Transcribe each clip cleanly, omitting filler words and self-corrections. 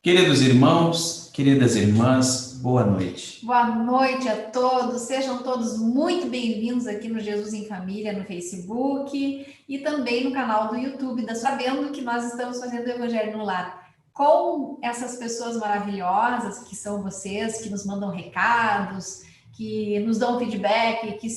Queridos irmãos, queridas irmãs, boa noite. Boa noite a todos, sejam todos muito bem-vindos aqui no Jesus em Família, no Facebook e também no canal do YouTube, sabendo que nós estamos fazendo o Evangelho no Lar com essas pessoas maravilhosas que são vocês, que nos mandam recados, que nos dão feedback, que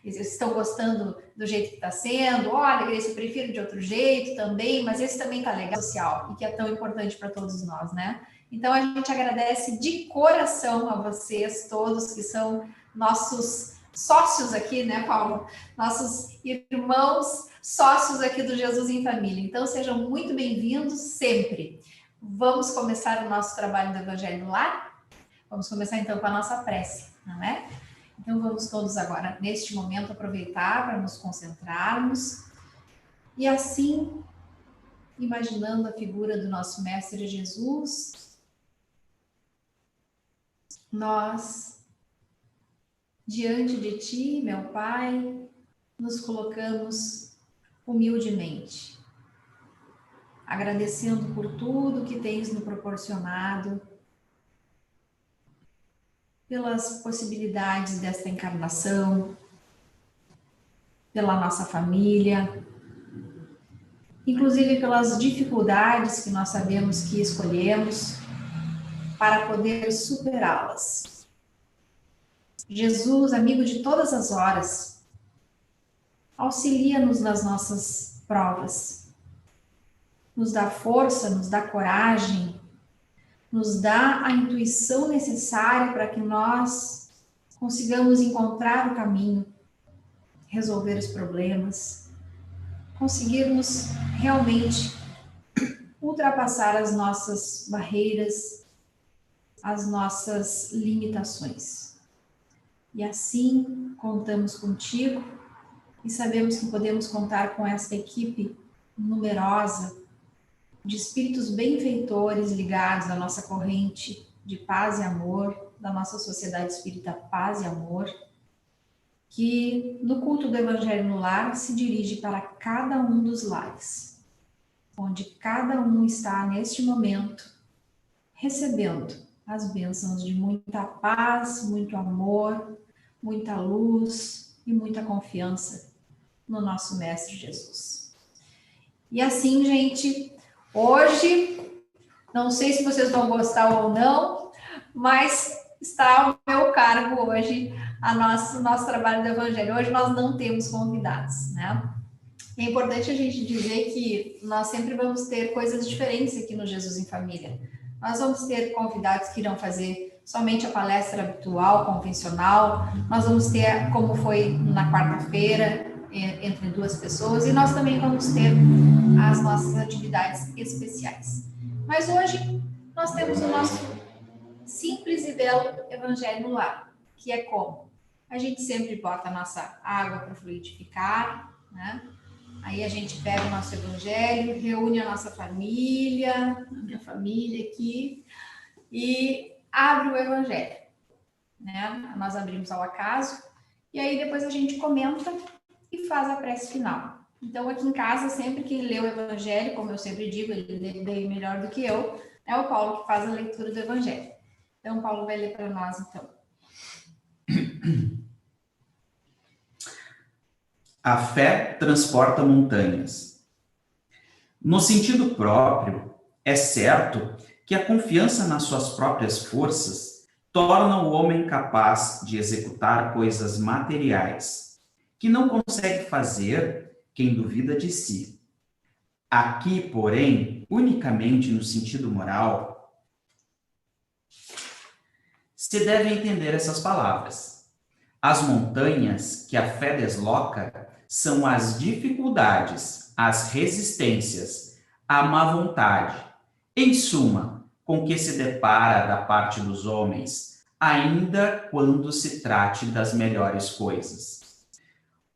estão gostando do jeito que está sendo. Olha, Grace, eu prefiro de outro jeito também, mas esse também está legal, social, e que é tão importante para todos nós, né? Então, a gente agradece de coração a vocês todos que são nossos sócios aqui, né, Paulo? Nossos irmãos sócios aqui do Jesus em Família. Então, sejam muito bem-vindos sempre. Vamos começar o nosso trabalho do Evangelho no Lar? Vamos começar, então, com a nossa prece, não é? Então, vamos todos agora, neste momento, aproveitar para nos concentrarmos e, assim, imaginando a figura do nosso Mestre Jesus, nós, diante de Ti, meu Pai, nos colocamos humildemente, agradecendo por tudo que tens nos proporcionado, pelas possibilidades desta encarnação, pela nossa família, inclusive pelas dificuldades que nós sabemos que escolhemos para poder superá-las. Jesus, amigo de todas as horas, auxilia-nos nas nossas provas, nos dá força, nos dá coragem, nos dá a intuição necessária para que nós consigamos encontrar o caminho, resolver os problemas, conseguirmos realmente ultrapassar as nossas barreiras, as nossas limitações. E assim contamos contigo e sabemos que podemos contar com essa equipe numerosa de espíritos benfeitores ligados à nossa corrente de paz e amor, da nossa Sociedade Espírita Paz e Amor, que no culto do Evangelho no Lar se dirige para cada um dos lares, onde cada um está neste momento recebendo as bênçãos de muita paz, muito amor, muita luz e muita confiança no nosso Mestre Jesus. E assim, gente, hoje, não sei se vocês vão gostar ou não, mas está ao meu cargo hoje o nosso trabalho do Evangelho. Hoje nós não temos convidados, né? É importante a gente dizer que nós sempre vamos ter coisas diferentes aqui no Jesus em Família. Nós vamos ter convidados que irão fazer somente a palestra habitual, convencional. Nós vamos ter, como foi na quarta-feira, entre duas pessoas. E nós também vamos ter as nossas atividades especiais. Mas hoje nós temos o nosso simples e belo Evangelho no Lar, que é como? A gente sempre bota a nossa água para fluidificar, né? Aí a gente pega o nosso Evangelho, reúne a nossa família, a minha família aqui, e abre o Evangelho, né? Nós abrimos ao acaso, e aí depois a gente comenta e faz a prece final. Então, aqui em casa, sempre que lê o Evangelho, como eu sempre digo, ele lê melhor do que eu, é o Paulo que faz a leitura do Evangelho. Então, o Paulo vai ler para nós, então. A fé transporta montanhas. No sentido próprio, é certo que a confiança nas suas próprias forças torna o homem capaz de executar coisas materiais, que não consegue fazer quem duvida de si. Aqui, porém, unicamente no sentido moral, se deve entender essas palavras. As montanhas que a fé desloca são as dificuldades, as resistências, a má vontade, em suma, com que se depara da parte dos homens, ainda quando se trate das melhores coisas.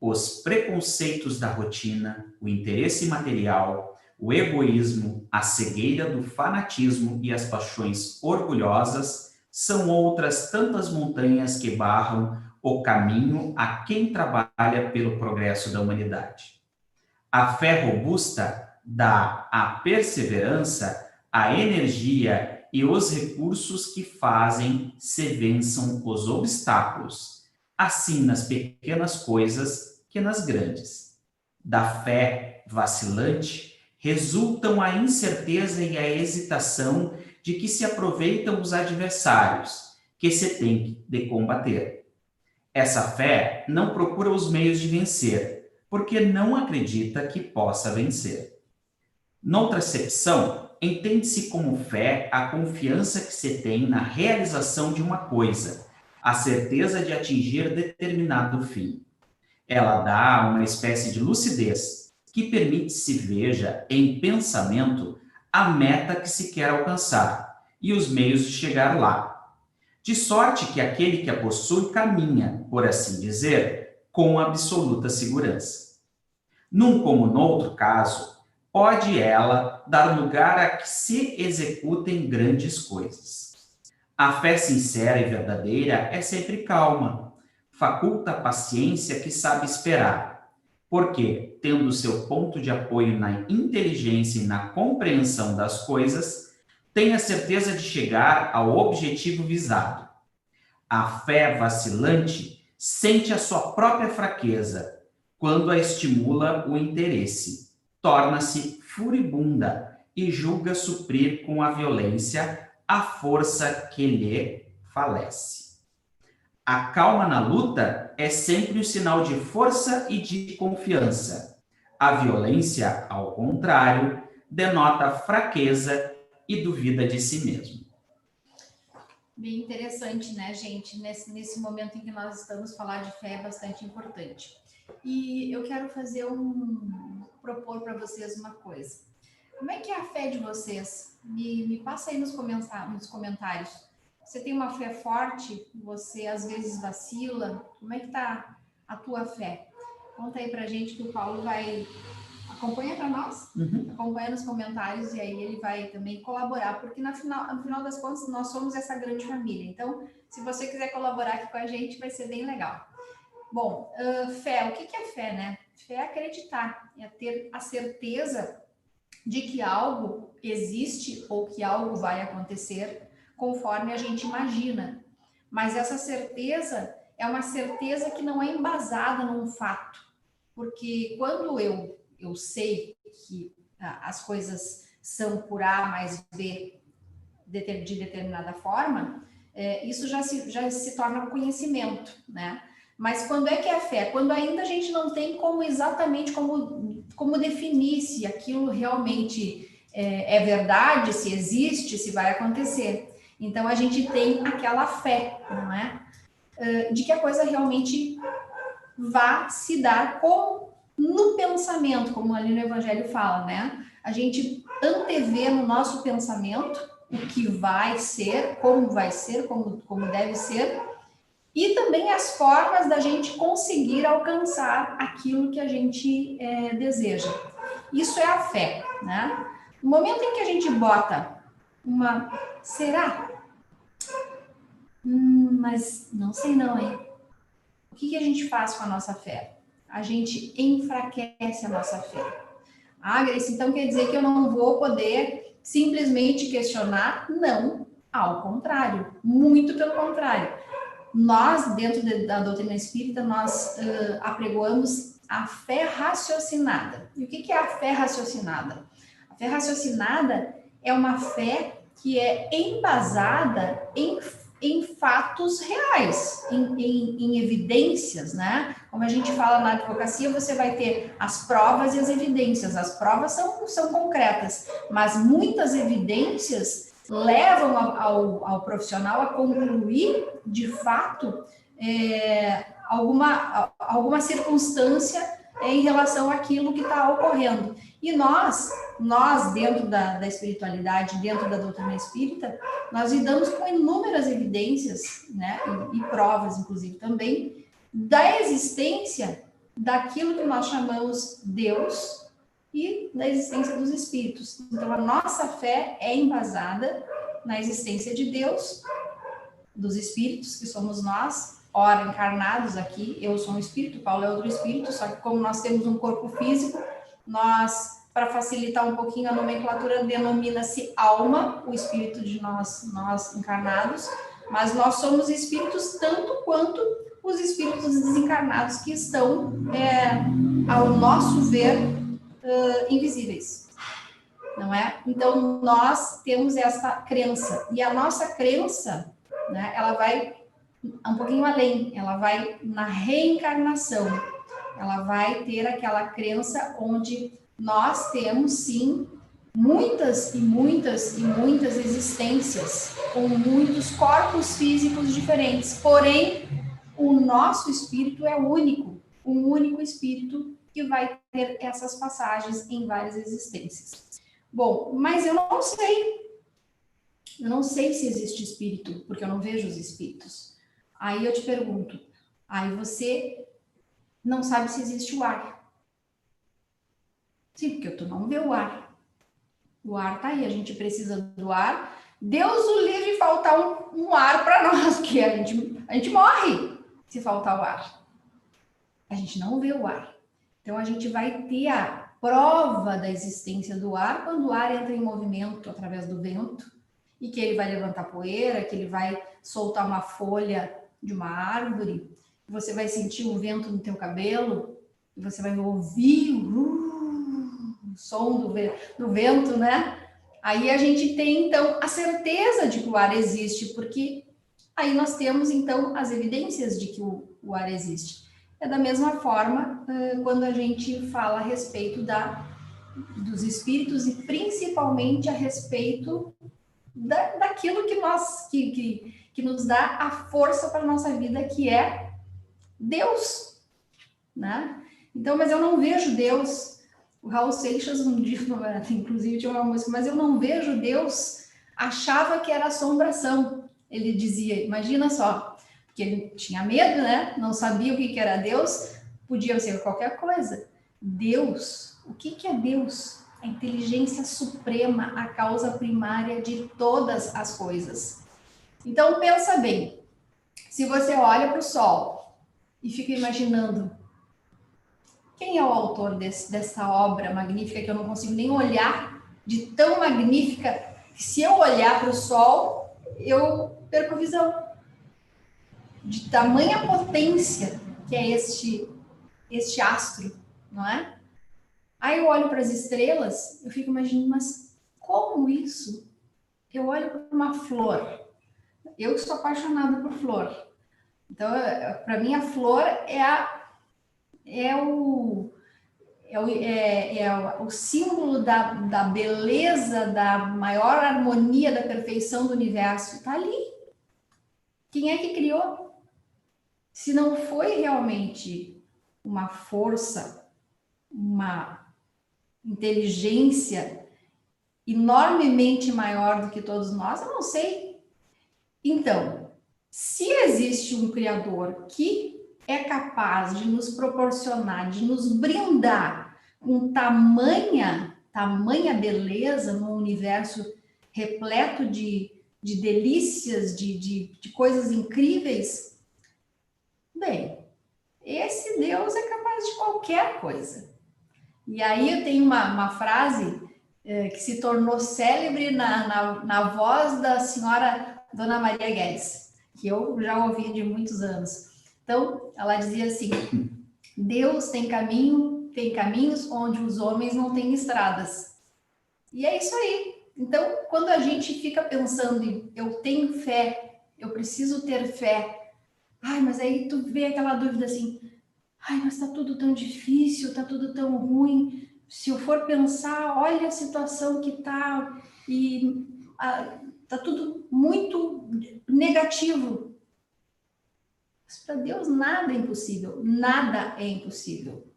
Os preconceitos da rotina, o interesse material, o egoísmo, a cegueira do fanatismo e as paixões orgulhosas são outras tantas montanhas que barram o caminho a quem trabalha pelo progresso da humanidade. A fé robusta dá à perseverança a energia e os recursos que fazem se vençam os obstáculos, assim nas pequenas coisas que nas grandes. Da fé vacilante resultam a incerteza e a hesitação de que se aproveitam os adversários, que se tem de combater. Essa fé não procura os meios de vencer, porque não acredita que possa vencer. Noutra acepção, entende-se como fé a confiança que se tem na realização de uma coisa, a certeza de atingir determinado fim. Ela dá uma espécie de lucidez que permite se veja em pensamento a meta que se quer alcançar e os meios de chegar lá. De sorte que aquele que a possui caminha, por assim dizer, com absoluta segurança. Num como noutro caso, pode ela dar lugar a que se executem grandes coisas. A fé sincera e verdadeira é sempre calma, faculta a paciência que sabe esperar, porque, tendo seu ponto de apoio na inteligência e na compreensão das coisas, tem a certeza de chegar ao objetivo visado. A fé vacilante sente a sua própria fraqueza quando a estimula o interesse, torna-se furibunda e julga suprir com a violência a força que lhe falece. A calma na luta é sempre um sinal de força e de confiança. A violência, ao contrário, denota fraqueza e duvida de si mesmo. Bem interessante, né, gente? Nesse momento em que nós estamos, falar de fé é bastante importante. E eu quero propor para vocês uma coisa. Como é que é a fé de vocês? Me passa aí nos comentários. Você tem uma fé forte? Você às vezes vacila? Como é que tá a tua fé? Conta aí pra gente que o Paulo vai... Acompanha para nós, acompanha nos comentários e aí ele vai também colaborar, porque no final das contas nós somos essa grande família. Então, se você quiser colaborar aqui com a gente, vai ser bem legal. Bom, fé, o que é fé, né? Fé é acreditar, é ter a certeza de que algo existe ou que algo vai acontecer conforme a gente imagina. Mas essa certeza é uma certeza que não é embasada num fato, porque quando eu sei que as coisas são por A mais B de determinada forma, isso já se torna conhecimento, né? Mas quando é que é fé? Quando ainda a gente não tem como exatamente como definir se aquilo realmente é verdade, se existe, se vai acontecer. Então a gente tem aquela fé, não é? De que a coisa realmente vá se dar como no pensamento, como ali no Evangelho fala, né? A gente antevê no nosso pensamento o que vai ser, como deve ser, e também as formas da gente conseguir alcançar aquilo que a gente deseja. Isso é a fé, né? No momento em que a gente bota uma... Será? Mas não sei não, hein? O que a gente faz com a nossa fé? A gente enfraquece a nossa fé. Ah, Grace, então quer dizer que eu não vou poder simplesmente questionar? Não, ao contrário, muito pelo contrário. Nós, dentro da doutrina espírita, nós apregoamos a fé raciocinada. E o que é a fé raciocinada? A fé raciocinada é uma fé que é embasada em fatos reais, em evidências, né? Como a gente fala na advocacia, você vai ter as provas e as evidências. As provas são concretas, mas muitas evidências levam ao profissional a concluir, de fato, alguma circunstância em relação àquilo que está ocorrendo. E nós dentro da espiritualidade, dentro da doutrina espírita, nós lidamos com inúmeras evidências, né, e provas, inclusive, também, da existência daquilo que nós chamamos Deus e da existência dos espíritos. Então, a nossa fé é embasada na existência de Deus, dos espíritos, que somos nós, ora encarnados aqui. Eu sou um espírito, Paulo é outro espírito, só que como nós temos um corpo físico, nós para facilitar um pouquinho a nomenclatura, denomina-se alma, o espírito de nós encarnados, mas nós somos espíritos tanto quanto os espíritos desencarnados que estão, ao nosso ver, invisíveis, não é? Então, nós temos essa crença, e a nossa crença, né, ela vai um pouquinho além, ela vai na reencarnação, ela vai ter aquela crença onde nós temos, sim, muitas existências, com muitos corpos físicos diferentes, porém, o nosso espírito é único, um único espírito que vai ter essas passagens em várias existências. Bom, mas eu não sei se existe espírito, porque eu não vejo os espíritos. Aí eu te pergunto, aí você não sabe se existe o ar. Sim, porque tu não vê o ar. O ar tá aí, a gente precisa do ar. Deus o livre de faltar um ar para nós, porque a gente morre se faltar o ar. A gente não vê o ar. Então a gente vai ter a prova da existência do ar quando o ar entra em movimento através do vento, e que ele vai levantar poeira, que ele vai soltar uma folha de uma árvore, você vai sentir o vento no teu cabelo, e você vai ouvir o som do vento, né? Aí a gente tem, então, a certeza de que o ar existe, porque aí nós temos, então, as evidências de que o ar existe. É da mesma forma quando a gente fala a respeito dos espíritos e principalmente a respeito daquilo que nos dá a força para a nossa vida, que é Deus, né? Então, mas eu não vejo Deus. O Raul Seixas um dia, inclusive tinha uma música, mas eu não vejo Deus, achava que era assombração. Ele dizia, imagina só, porque ele tinha medo, né? Não sabia o que era Deus, podia ser qualquer coisa. Deus, o que é Deus? A inteligência suprema, a causa primária de todas as coisas. Então, pensa bem, se você olha para o sol e fica imaginando quem é o autor dessa obra magnífica que eu não consigo nem olhar, de tão magnífica, que se eu olhar para o sol, eu perco a visão. De tamanha potência que é este astro, não é? Aí eu olho para as estrelas, eu fico imaginando, mas como isso? Eu olho para uma flor. Eu sou apaixonada por flor. Então, para mim, a flor é o símbolo da beleza, da maior harmonia, da perfeição do universo. Está ali. Quem é que criou? Se não foi realmente uma força, uma inteligência enormemente maior do que todos nós, eu não sei. Então, se existe um Criador que é capaz de nos proporcionar, de nos brindar com tamanha beleza no universo repleto de delícias, de coisas incríveis, bem, esse Deus é capaz de qualquer coisa. E aí eu tenho uma frase que se tornou célebre na voz da senhora Dona Maria Guedes, que eu já ouvi de muitos anos. Então, ela dizia assim, Deus tem caminhos onde os homens não têm estradas. E é isso aí. Então, quando a gente fica pensando em eu tenho fé, eu preciso ter fé, ai, mas aí tu vê aquela dúvida assim, ai, mas tá tudo tão difícil, tá tudo tão ruim. Se eu for pensar, olha a situação que tá, e tá tudo muito negativo. Mas para Deus nada é impossível, nada é impossível.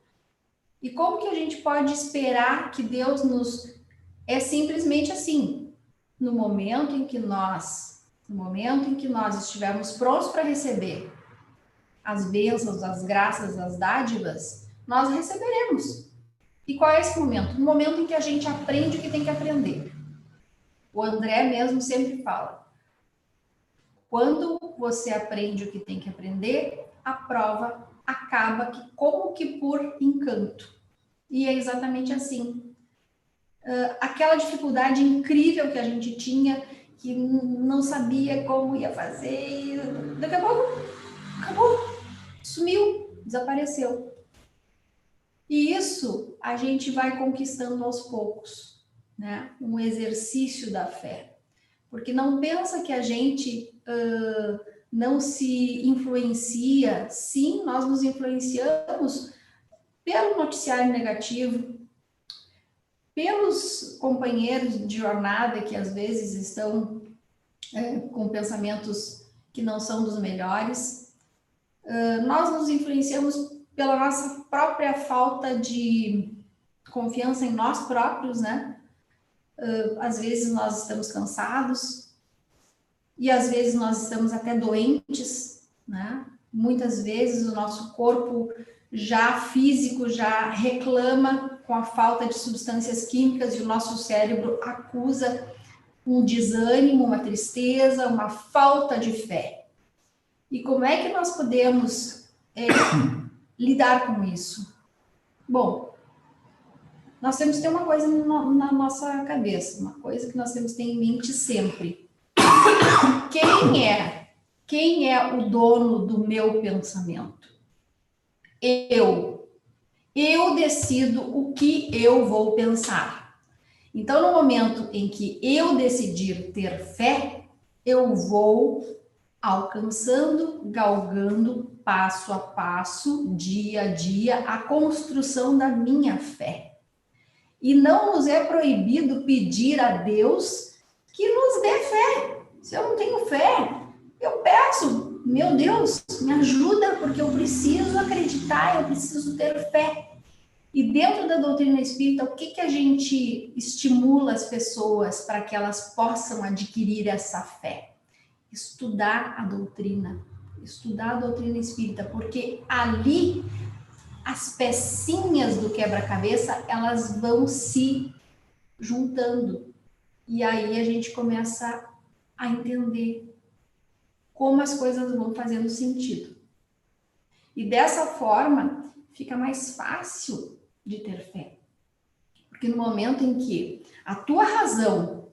E como que a gente pode esperar que Deus nos... É simplesmente assim, no momento em que nós estivermos prontos para receber as bênçãos, as graças, as dádivas, nós receberemos. E qual é esse momento? No momento em que a gente aprende o que tem que aprender. O André mesmo sempre fala, quando você aprende o que tem que aprender, a prova acaba como que por encanto. E é exatamente assim. aquela dificuldade incrível que a gente tinha, que não sabia como ia fazer, e daqui a pouco acabou, sumiu, desapareceu. E isso a gente vai conquistando aos poucos, né? Um exercício da fé. Porque não pensa que a gente não se influencia. Sim, nós nos influenciamos pelo noticiário negativo, pelos companheiros de jornada que às vezes estão com pensamentos que não são dos melhores. Nós nos influenciamos pela nossa própria falta de confiança em nós próprios, né? Às vezes nós estamos cansados e às vezes nós estamos até doentes, né? Muitas vezes o nosso corpo já físico já reclama com a falta de substâncias químicas e o nosso cérebro acusa um desânimo, uma tristeza, uma falta de fé. E como é que nós podemos lidar com isso? Bom, nós temos que ter uma coisa na nossa cabeça, uma coisa que nós temos que ter em mente sempre. Quem é o dono do meu pensamento? Eu. Eu decido o que eu vou pensar. Então, no momento em que eu decidir ter fé, eu vou alcançando, galgando, passo a passo, dia a dia, a construção da minha fé. E não nos é proibido pedir a Deus que nos dê fé. Se eu não tenho fé, eu peço, meu Deus, me ajuda, porque eu preciso acreditar, eu preciso ter fé. E dentro da doutrina espírita, o que a gente estimula as pessoas para que elas possam adquirir essa fé? Estudar a doutrina espírita, porque ali as pecinhas do quebra-cabeça, elas vão se juntando. E aí a gente começa a entender como as coisas vão fazendo sentido. E dessa forma, fica mais fácil de ter fé. Porque no momento em que a tua razão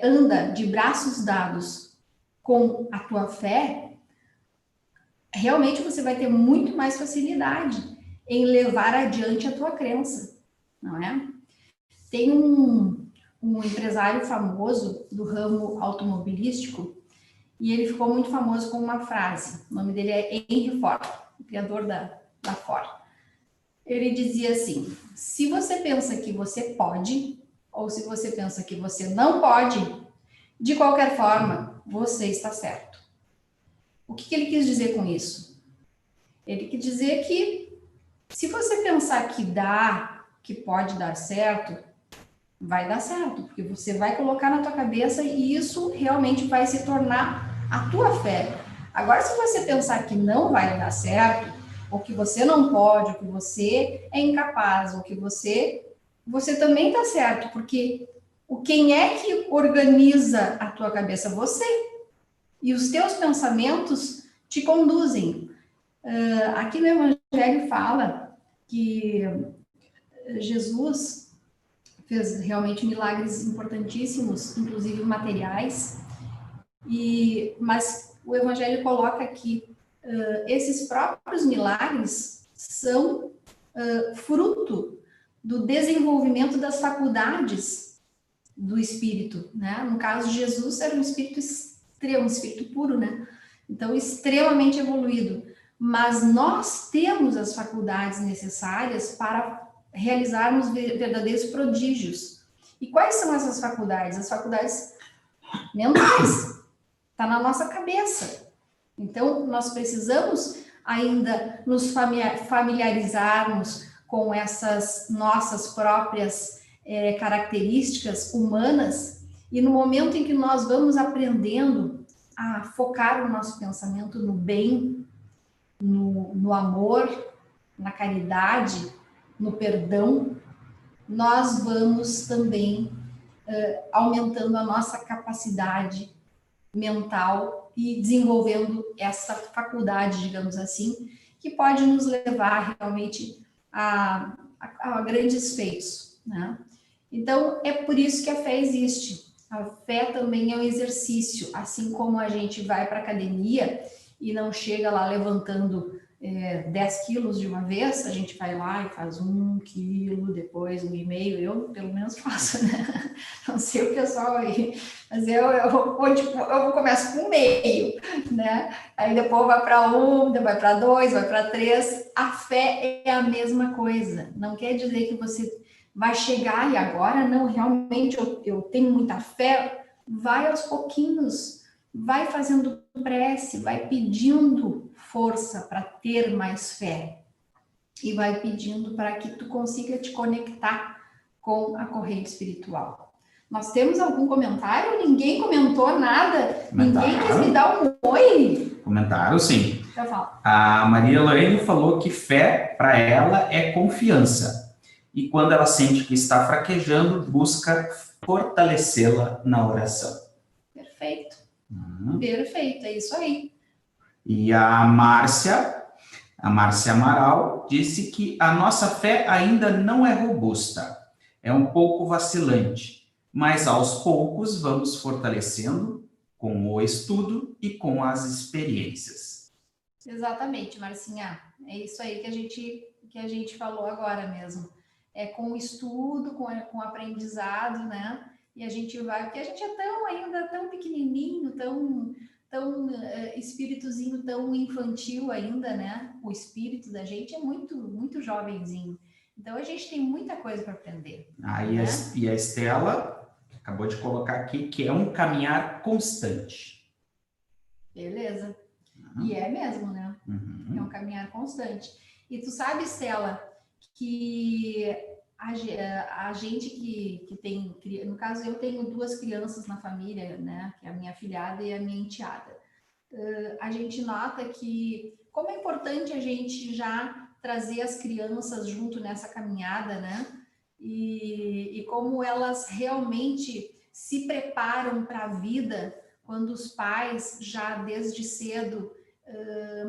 anda de braços dados com a tua fé, realmente você vai ter muito mais facilidade em levar adiante a tua crença, não é? Tem um empresário famoso do ramo automobilístico e ele ficou muito famoso com uma frase. O nome dele é Henry Ford, o criador da Ford. Ele dizia assim: se você pensa que você pode, ou se você pensa que você não pode, de qualquer forma, você está certo. O que ele quis dizer com isso? Ele quis dizer que se você pensar que dá, que pode dar certo, vai dar certo, porque você vai colocar na tua cabeça e isso realmente vai se tornar a tua fé. Agora, se você pensar que não vai dar certo, ou que você não pode, ou que você é incapaz, ou que você também está certo, porque quem é que organiza a tua cabeça? Você. E os teus pensamentos te conduzem. Aqui no Evangelho fala que Jesus fez realmente milagres importantíssimos, inclusive materiais, mas o Evangelho coloca que esses próprios milagres são fruto do desenvolvimento das faculdades do espírito, né? No caso de Jesus, era um espírito extremo, um espírito puro, né? Então, extremamente evoluído. Mas nós temos as faculdades necessárias para realizarmos verdadeiros prodígios. E quais são essas faculdades? As faculdades mentais. Está na nossa cabeça. Então, nós precisamos ainda nos familiarizarmos com essas nossas próprias características humanas, e no momento em que nós vamos aprendendo a focar o nosso pensamento no bem, no amor, na caridade, no perdão, nós vamos também aumentando a nossa capacidade mental e desenvolvendo essa faculdade, digamos assim, que pode nos levar realmente a grandes feitos, né? Então, é por isso que a fé existe. A fé também é um exercício, assim como a gente vai para a academia e não chega lá levantando 10 quilos de uma vez, a gente vai lá e faz 1 quilo, depois 1,5, eu pelo menos faço, né? Não sei o pessoal aí, mas eu começo com meio, né? Aí depois vai para 1, depois vai para 2, vai para 3. A fé é a mesma coisa, não quer dizer que você vai chegar e agora não, realmente eu tenho muita fé. Vai aos pouquinhos, vai fazendo prece, vai pedindo força para ter mais fé e vai pedindo para que tu consiga te conectar com a corrente espiritual. Nós temos algum comentário? Ninguém comentou nada? Ninguém quis me dar um oi? Comentário, sim. Já falo. A Maria Lorene falou que fé, para ela, é confiança. E quando ela sente que está fraquejando, busca fortalecê-la na oração. Perfeito. Perfeito, é isso aí. E a Márcia Amaral, disse que a nossa fé ainda não é robusta, é um pouco vacilante, mas aos poucos vamos fortalecendo com o estudo e com as experiências. Exatamente, Marcinha. É isso aí que a gente falou agora mesmo. É com o estudo, com o aprendizado, né? E a gente vai, porque a gente é ainda tão pequenininho, tão espíritozinho, tão infantil ainda, né? O espírito da gente é muito jovenzinho. Então a gente tem muita coisa para aprender. Né? E a Estela acabou de colocar aqui que é um caminhar constante. Beleza. E é mesmo, né? É um caminhar constante. E tu sabe, Estela, que a gente que tem, no caso eu tenho 2 crianças na família, né? Que é a minha filhada e a minha enteada. A gente nota que como é importante a gente já trazer as crianças junto nessa caminhada, né? E como elas realmente se preparam para a vida quando os pais já desde cedo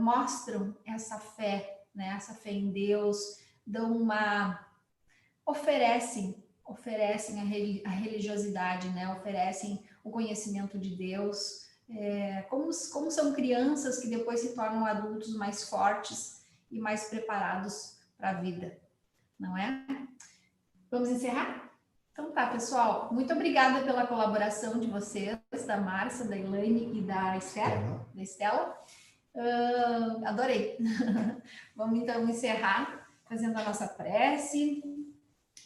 mostram essa fé, né? Essa fé em Deus, oferecem a religiosidade, né? Oferecem o conhecimento de Deus. Como são crianças que depois se tornam adultos mais fortes e mais preparados para a vida, não é? Vamos encerrar? Então tá, pessoal. Muito obrigada pela colaboração de vocês, da Márcia, da Elaine e da Estela. Adorei. Vamos então encerrar fazendo a nossa prece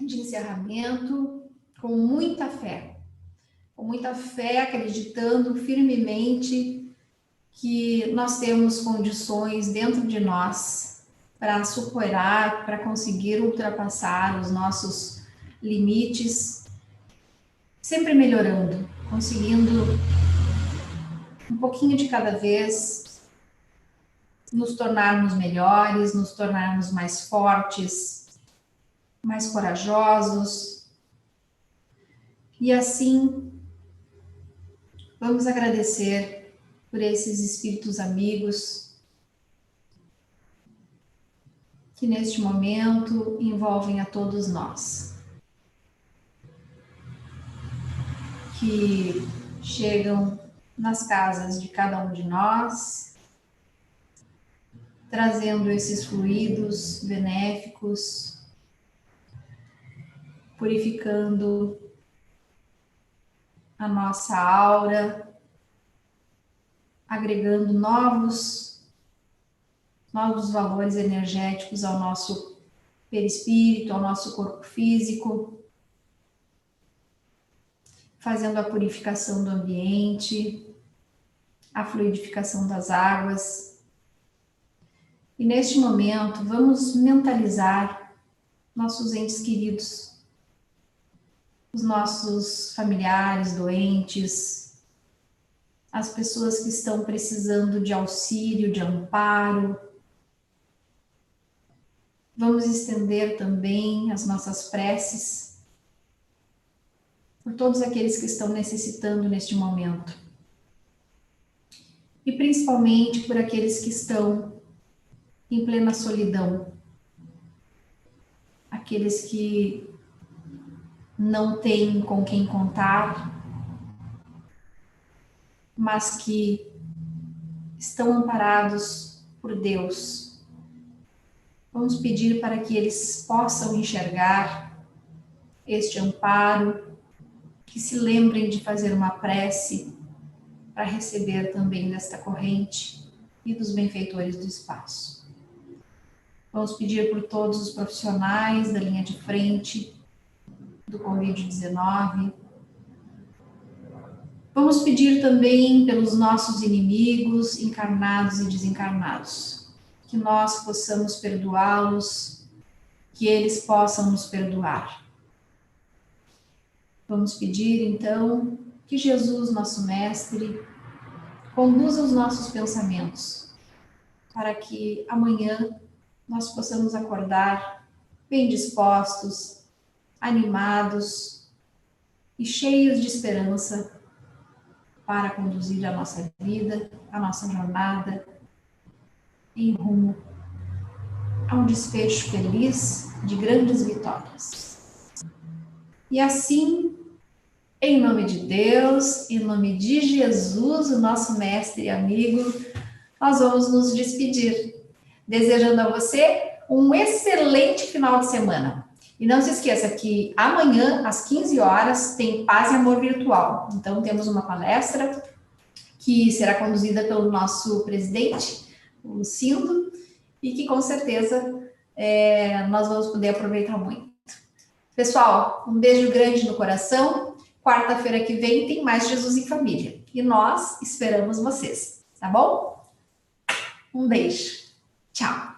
de encerramento com muita fé, acreditando firmemente que nós temos condições dentro de nós para superar, para conseguir ultrapassar os nossos limites, sempre melhorando, conseguindo um pouquinho de cada vez nos tornarmos melhores, nos tornarmos mais fortes, mais corajosos. E assim, vamos agradecer por esses espíritos amigos que neste momento envolvem a todos nós, que chegam nas casas de cada um de nós, trazendo esses fluidos benéficos, purificando a nossa aura, agregando novos valores energéticos ao nosso perispírito, ao nosso corpo físico, fazendo a purificação do ambiente, a fluidificação das águas. E neste momento, vamos mentalizar nossos entes queridos, os nossos familiares doentes, as pessoas que estão precisando de auxílio, de amparo. Vamos estender também as nossas preces por todos aqueles que estão necessitando neste momento. E principalmente por aqueles que estão em plena solidão. Aqueles que não têm com quem contar, mas que estão amparados por Deus. Vamos pedir para que eles possam enxergar este amparo, que se lembrem de fazer uma prece para receber também desta corrente e dos benfeitores do espaço. Vamos pedir por todos os profissionais da linha de frente do Covid-19. Vamos pedir também pelos nossos inimigos, encarnados e desencarnados, que nós possamos perdoá-los, que eles possam nos perdoar. Vamos pedir, então, que Jesus, nosso Mestre, conduza os nossos pensamentos, para que amanhã nós possamos acordar bem dispostos, animados e cheios de esperança para conduzir a nossa vida, a nossa jornada em rumo a um desfecho feliz de grandes vitórias. E assim, em nome de Deus, em nome de Jesus, o nosso mestre e amigo, nós vamos nos despedir, desejando a você um excelente final de semana. E não se esqueça que amanhã, às 15 horas, tem Paz e Amor Virtual. Então, temos uma palestra que será conduzida pelo nosso presidente, o Lucindo, e que, com certeza, nós vamos poder aproveitar muito. Pessoal, um beijo grande no coração. Quarta-feira que vem tem mais Jesus em Família. E nós esperamos vocês, tá bom? Um beijo. Tchau.